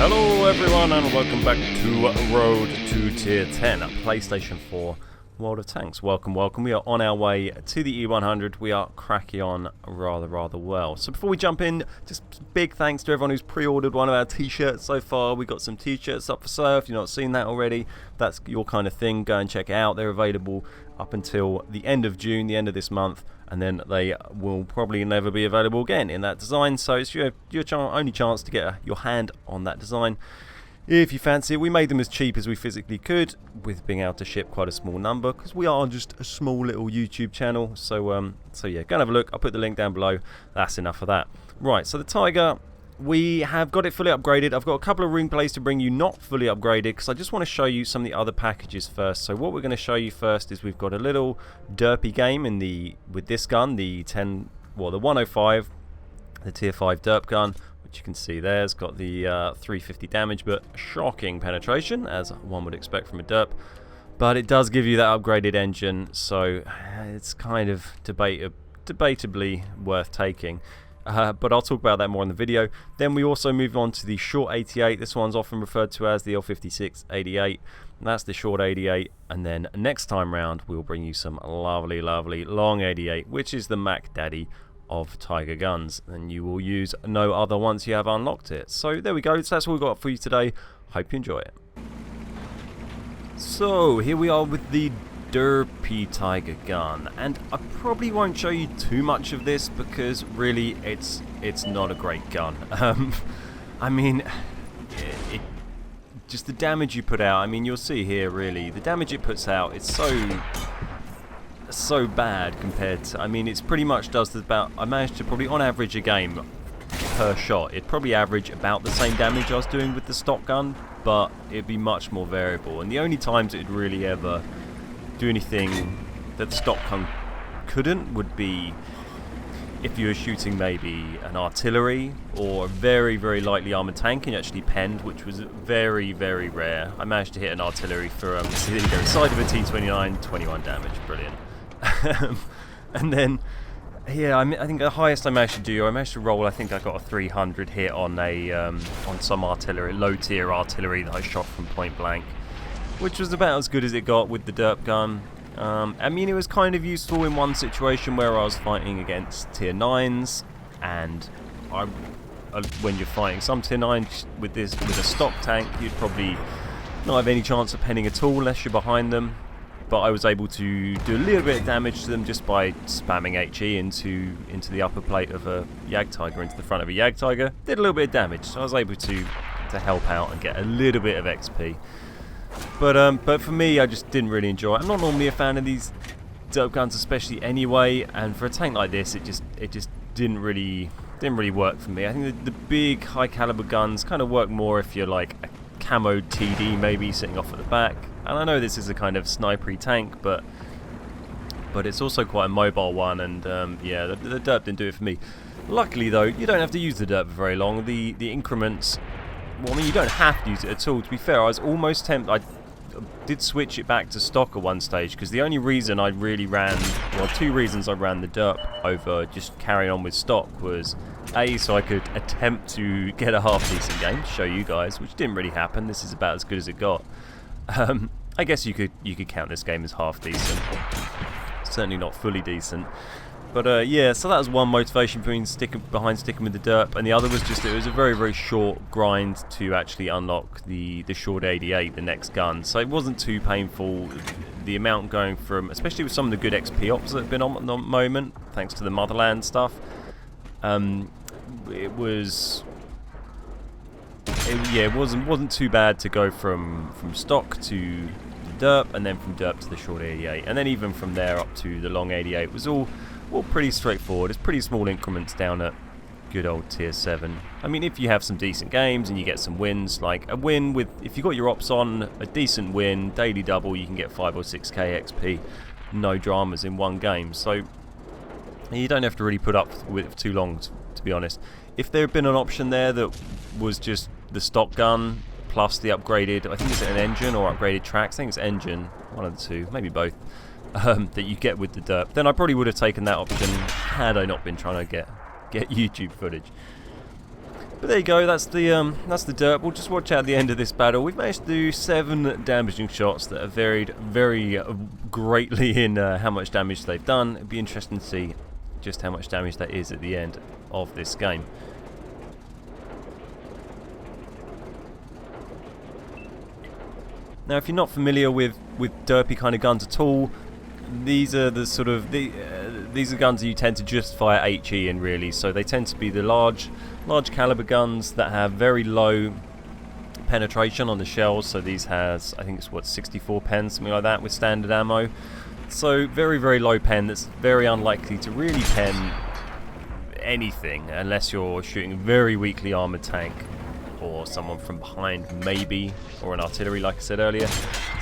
Hello everyone and welcome back to Road to Tier 10, PlayStation 4 World of Tanks. Welcome. We are on our way to the E100. We are cracking on rather well. So before we jump in, just big thanks to everyone who's pre-ordered one of our t-shirts so far. We got some t-shirts up for sale. If you've not seen that already, that's your kind of thing. Go and check it out. They're available up until the end of June, the end of this month, and then they will probably never be available again in that design. So it's your only chance to get your hand on that design. If you fancy it, we made them as cheap as we physically could, with being able to ship quite a small number, because we are just a small little YouTube channel. So yeah, go and have a look. I'll put the link down below. That's enough of that. Right, so the Tiger, we have got it fully upgraded. I've got a couple of ring plays to bring you not fully upgraded, because I just want to show you some of the other packages first. So what we're going to show you first is we've got a little derpy game with this gun, the 105, the tier 5 derp gun. You can see there's got the 350 damage, but shocking penetration, as one would expect from a derp. But it does give you that upgraded engine, so it's kind of debatably worth taking. But I'll talk about that more in the video. Then we also move on to the short 88. This one's often referred to as the L56 88. That's the short 88. And then next time round, we'll bring you some lovely long 88, which is the Mac Daddy of Tiger guns, and you will use no other once you have unlocked it. So there we go, so that's all we've got for you today. Hope you enjoy it. So here we are with the derpy Tiger gun, and I probably won't show you too much of this because really it's not a great gun. I mean, just the damage you put out, I mean, you'll see here really the damage it puts out, it's so bad compared to, I mean, it's pretty much does about, I managed to probably on average a game per shot, it'd probably average about the same damage I was doing with the stock gun, but it'd be much more variable, and the only times it'd really ever do anything that the stock gun couldn't would be if you were shooting maybe an artillery or a very lightly armoured tank and you actually penned, which was very rare. I managed to hit an artillery for see, there you go, side of a T29, 21 damage, brilliant. And then, yeah, I think the highest I managed to do, I managed to roll, I think I got a 300 hit on on some artillery, low tier artillery that I shot from point blank, which was about as good as it got with the derp gun. I mean, it was kind of useful in one situation where I was fighting against tier 9s, and when you're fighting some tier 9s with a stock tank, you'd probably not have any chance of penning at all unless you're behind them. But I was able to do a little bit of damage to them just by spamming HE into the upper plate of a Jagdtiger, into the front of a Jagdtiger. Did a little bit of damage, so I was able to help out and get a little bit of XP. But for me, I just didn't really enjoy it. I'm not normally a fan of these derp guns, especially anyway. And for a tank like this, it just didn't really work for me. I think the big high caliber guns kind of work more if you're like a camo TD maybe sitting off at the back. And I know this is a kind of snipery tank, but it's also quite a mobile one, and yeah, the derp didn't do it for me. Luckily though, you don't have to use the derp for very long. The increments, well, I mean, you don't have to use it at all. To be fair, I was almost tempted. I did switch it back to stock at one stage, because the only reason I really ran, well, two reasons I ran the derp over just carrying on with stock was A, so I could attempt to get a half decent game to show you guys, which didn't really happen. This is about as good as it got. I guess you could count this game as half decent. Certainly not fully decent. But yeah, so that was one motivation behind sticking with the derp, and the other was just it was a very short grind to actually unlock the short 88, the next gun. So it wasn't too painful. The amount going from, especially with some of the good XP ops that have been on at the moment, thanks to the Motherland stuff, it wasn't too bad to go from stock to the derp, and then from derp to the short 88, and then even from there up to the long 88 was all pretty straightforward. It's pretty small increments down at good old tier 7. I mean, if you have some decent games and you get some wins, like a win with, if you got your ops on, a decent win, daily double, you can get 5 or 6k XP, no dramas in one game. So you don't have to really put up with it too long, to be honest. If there had been an option there that was just the stock gun plus the upgraded, I think it's an engine or upgraded tracks, I think it's engine, one of the two, maybe both, that you get with the derp, then I probably would have taken that option had I not been trying to get YouTube footage. But there you go, that's the derp. We'll just watch out the end of this battle. We've managed to do 7 damaging shots that have varied very greatly in how much damage they've done. It'd be interesting to see just how much damage that is at the end of this game. Now, if you're not familiar with derpy kind of guns at all, these are the sort of these are guns that you tend to just fire HE in, really. So they tend to be the large caliber guns that have very low penetration on the shells. So these has, I think it's what, 64 pen, something like that, with standard ammo. So very low pen that's very unlikely to really pen anything unless you're shooting a very weakly armored tank or someone from behind, maybe, or an artillery, like I said earlier.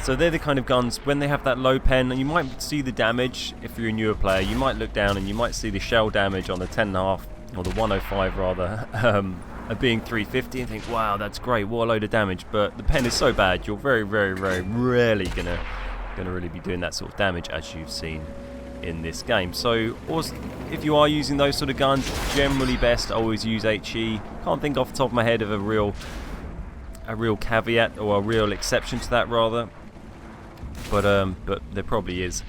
So they're the kind of guns, when they have that low pen, and you might see the damage, if you're a newer player, you might look down and you might see the shell damage on the 10.5, or the 105 rather, being 350, and think, wow, that's great, what a load of damage. But the pen is so bad, you're very rarely gonna really be doing that sort of damage, as you've seen in this game. So also, if you are using those sort of guns, generally best to always use HE. Can't think off the top of my head of a real caveat, or a real exception to that rather, but there probably is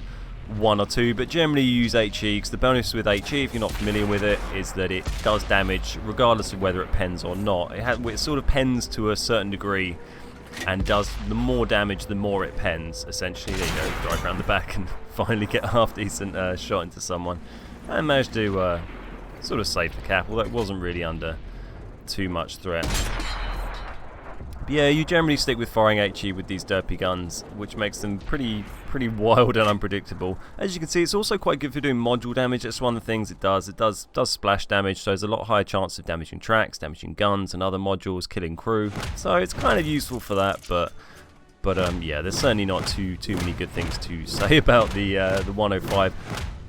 one or two. But generally you use HE, because the bonus with HE, if you're not familiar with it, is that it does damage regardless of whether it pens or not. It sort of pens to a certain degree, and does the more damage the more it pens, essentially. There you go, drive around the back and finally get a half decent shot into someone, and managed to sort of save the cap, although it wasn't really under too much threat. But yeah, you generally stick with firing HE with these derpy guns, which makes them pretty wild and unpredictable. As you can see, it's also quite good for doing module damage. That's one of the things it does. It does splash damage, so there's a lot higher chance of damaging tracks, damaging guns and other modules, killing crew. So it's kind of useful for that, but yeah, there's certainly not too many good things to say about the 105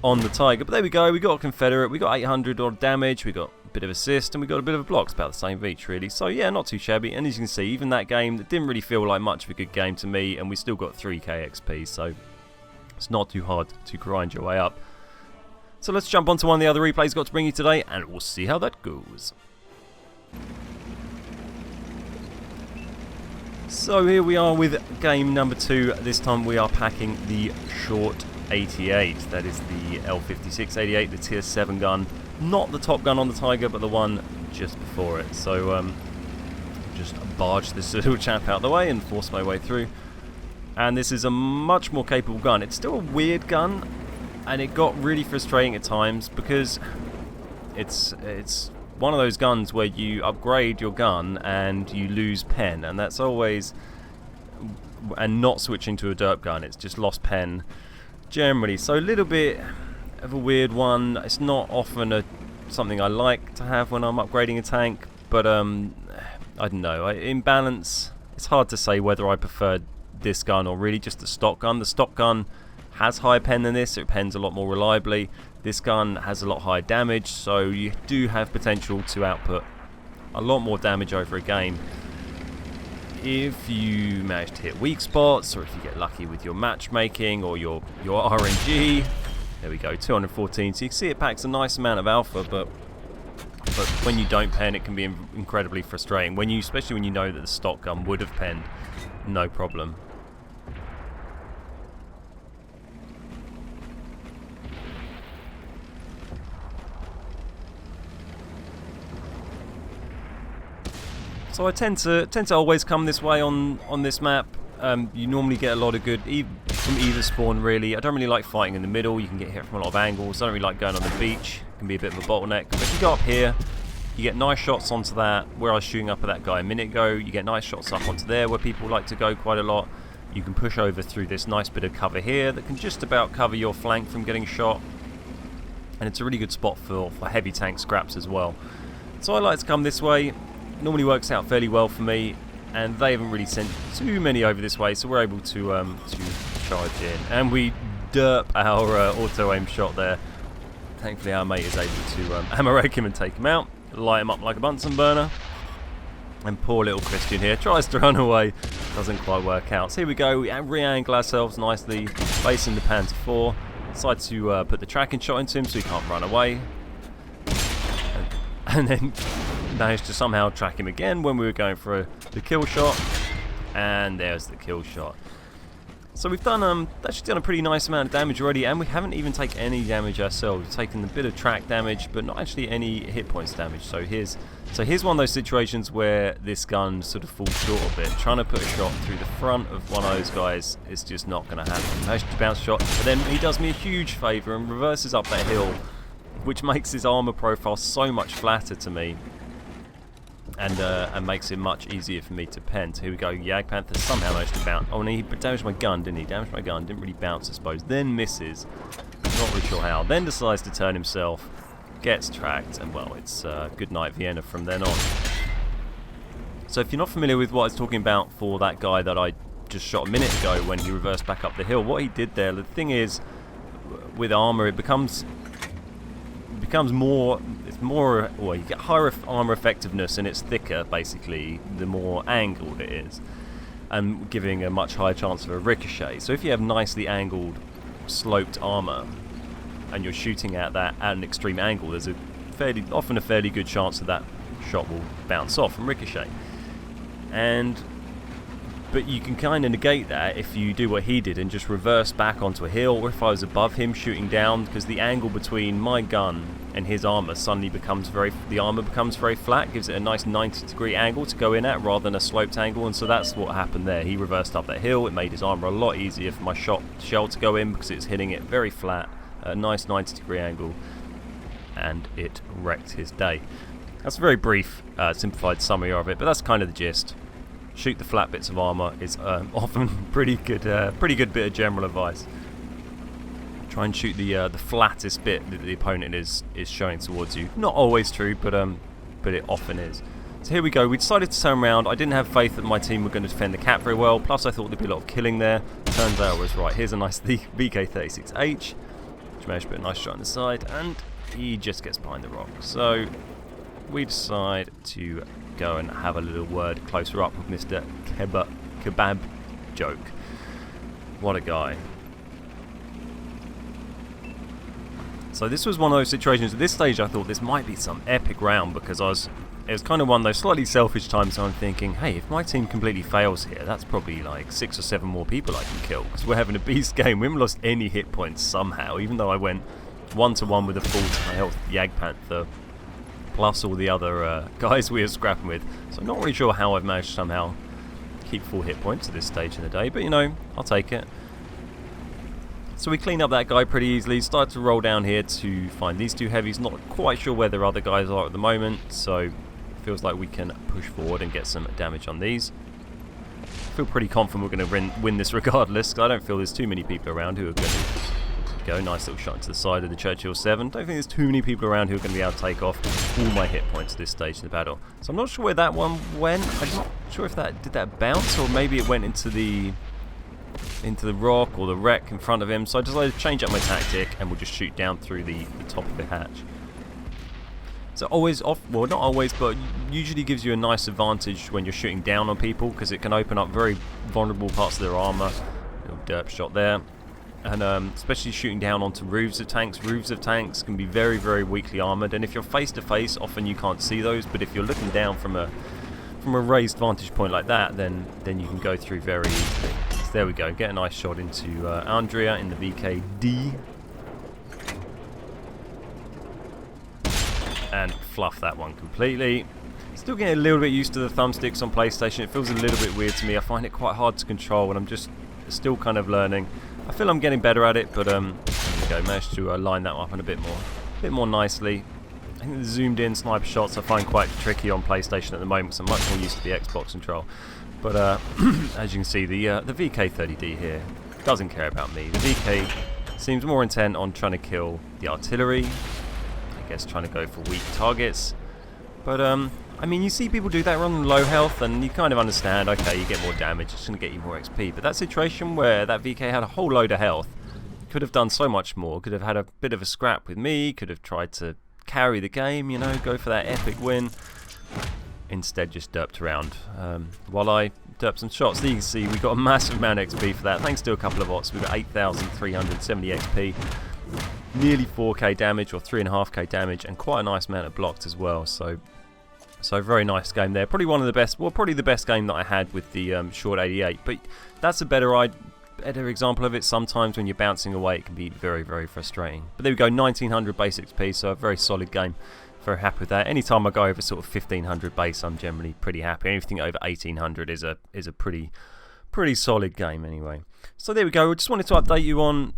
on the Tiger. But there we go, we got a Confederate, we got 800 odd damage, we got a bit of assist, and we got a bit of a block. It's about the same of each, really. So yeah, not too shabby. And as you can see, even that game, that didn't really feel like much of a good game to me, and we still got 3k XP, so it's not too hard to grind your way up. So let's jump onto one of the other replays I've got to bring you today, and we'll see how that goes. So here we are with game number 2. This time we are packing the short 88. That is the L5688, the tier 7 gun. Not the top gun on the Tiger, but the one just before it. So just barge this little chap out the way and force my way through. And this is a much more capable gun. It's still a weird gun, and it got really frustrating at times because it's one of those guns where you upgrade your gun and you lose pen, and that's always, and not switching to a derp gun, it's just lost pen generally. So a little bit of a weird one. It's not often something I like to have when I'm upgrading a tank, but I don't know, in balance it's hard to say whether I prefer this gun or really just the stock gun. The stock gun has higher pen than this, so it pens a lot more reliably. This gun has a lot higher damage, so you do have potential to output a lot more damage over a game if you manage to hit weak spots, or if you get lucky with your matchmaking or your RNG. There we go, 214. So you can see it packs a nice amount of alpha, but when you don't pen, it can be incredibly frustrating. Especially when you know that the stock gun would have penned no problem. So I tend to always come this way on this map. You normally get a lot of good from either spawn, really. I don't really like fighting in the middle. You can get hit from a lot of angles. I don't really like going on the beach. It can be a bit of a bottleneck. But if you go up here, you get nice shots onto that, where I was shooting up at that guy a minute ago. You get nice shots up onto there, where people like to go quite a lot. You can push over through this nice bit of cover here that can just about cover your flank from getting shot. And it's a really good spot for heavy tank scraps as well. So I like to come this way. Normally works out fairly well for me, and they haven't really sent too many over this way, so we're able to charge in, and we derp our auto aim shot there. Thankfully our mate is able to ammo rake him and take him out, light him up like a Bunsen burner. And poor little Christian here tries to run away, doesn't quite work out. So here we go, we re-angle ourselves nicely, facing the Panther 4, decide to put the tracking shot into him so he can't run away, and then managed to somehow track him again when we were going for the kill shot, and there's the kill shot. So we've done actually done a pretty nice amount of damage already, and we haven't even taken any damage ourselves. We've taken a bit of track damage, but not actually any hit points damage. So here's one of those situations where this gun sort of falls short a bit. Trying to put a shot through the front of one of those guys is just not going to happen. Managed to bounce shot, but then he does me a huge favour and reverses up that hill, which makes his armour profile so much flatter to me. And makes it much easier for me to pen. So here we go, Jagdpanther somehow managed to bounce. Oh, and he damaged my gun, didn't he? Damaged my gun, didn't really bounce, I suppose. Then misses, not really sure how. Then decides to turn himself, gets tracked, and well, it's good night Vienna from then on. So if you're not familiar with what I was talking about for that guy that I just shot a minute ago when he reversed back up the hill, what he did there, the thing is, with armour, it becomes more, well, you get higher armor effectiveness and it's thicker basically the more angled it is, and giving a much higher chance of a ricochet. So if you have nicely angled sloped armor and you're shooting at that at an extreme angle, there's often a fairly good chance that that shot will bounce off and ricochet. But you can kind of negate that if you do what he did and just reverse back onto a hill, or if I was above him shooting down, because the angle between my gun and his armor suddenly becomes very flat, gives it a nice 90-degree angle to go in at rather than a sloped angle, and so that's what happened there. He reversed up that hill, it made his armor a lot easier for my shell to go in because it's hitting it very flat at a nice 90-degree angle, and it wrecked his day. That's a very brief, simplified summary of it, but that's kind of the gist. Shoot the flat bits of armor is often pretty good bit of general advice. Try and shoot the flattest bit that the opponent is showing towards you. Not always true, but it often is. So here we go. We decided to turn around. I didn't have faith that my team were going to defend the cap very well. Plus, I thought there'd be a lot of killing there. Turns out I was right. Here's a nice VK36H, which managed to put a nice shot on the side, and he just gets behind the rock. So we decide to go and have a little word closer up with Mr. Kebab Joke. What a guy. So this was one of those situations, at this stage I thought this might be some epic round, because it was kind of one of those slightly selfish times I'm thinking, hey, if my team completely fails here, that's probably like 6 or 7 more people I can kill, because we're having a beast game. We haven't lost any hit points somehow, even though I went 1-to-1 with a full health Jagdpanther plus all the other guys we were scrapping with. So I'm not really sure how I've managed to somehow keep full hit points at this stage in the day, but you know, I'll take it. So we clean up that guy pretty easily, started to roll down here to find these 2 heavies. Not quite sure where their other guys are at the moment, so it feels like we can push forward and get some damage on these. I feel pretty confident we're going to win this regardless, because I don't feel there's too many people around who are going to go. Nice little shot into the side of the Churchill 7. Don't think there's too many people around who are going to be able to take off all my hit points at this stage in the battle. So I'm not sure where that one went. I'm not sure if did that bounce, or maybe it went into the rock or the wreck in front of him. So I decided to change up my tactic and we'll just shoot down through the top of the hatch. So well, not always, but usually gives you a nice advantage when you're shooting down on people, because it can open up very vulnerable parts of their armor. Little derp shot there. And especially shooting down onto roofs of tanks. Roofs of tanks can be very, very weakly armoured, and if you're face to face, often you can't see those. But if you're looking down from a raised vantage point like that, then you can go through very easily. So there we go. Get a nice shot into Andrea in the VKD, and fluff that one completely. Still getting a little bit used to the thumbsticks on PlayStation. It feels a little bit weird to me. I find it quite hard to control, and I'm just still kind of learning. I feel I'm getting better at it, but there we go. Managed to line that up in a bit more nicely. I think the zoomed in sniper shots I find quite tricky on PlayStation at the moment, so I'm much more used to the Xbox control. But as you can see, the VK30D here doesn't care about me. The VK seems more intent on trying to kill the artillery. I guess trying to go for weak targets. But I mean, you see people do that on low health, and you kind of understand, okay, you get more damage, it's going to get you more XP. But that situation where that VK had a whole load of health, could have done so much more, could have had a bit of a scrap with me, could have tried to carry the game, you know, go for that epic win. Instead, just derped around while I derped some shots. So you can see we got a massive amount of XP for that, thanks to a couple of bots. We got 8,370 XP, nearly 4k damage, or 3.5k damage, and quite a nice amount of blocked as well. So So very nice game there. Probably one of the best, well, probably the best game that I had with the short 88. But that's a better example of it. Sometimes when you're bouncing away, it can be very, very frustrating. But there we go, 1900 base XP, so a very solid game. Very happy with that. Anytime I go over sort of 1500 base, I'm generally pretty happy. Anything over 1800 is a pretty solid game anyway. So there we go. Just wanted to update you on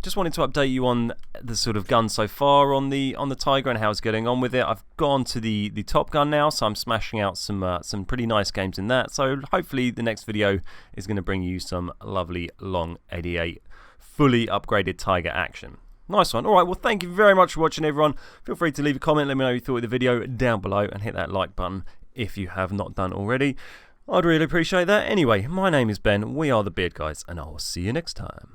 the sort of gun so far on the Tiger and how it's getting on with it. I've gone to the Top Gun now, so I'm smashing out some pretty nice games in that. So hopefully the next video is going to bring you some lovely long 88 fully upgraded Tiger action. Nice one. Alright, well, thank you very much for watching, everyone. Feel free to leave a comment, let me know what you thought of the video down below, and hit that like button if you have not done already. I'd really appreciate that. Anyway, my name is Ben, we are the Beard Guys, and I will see you next time.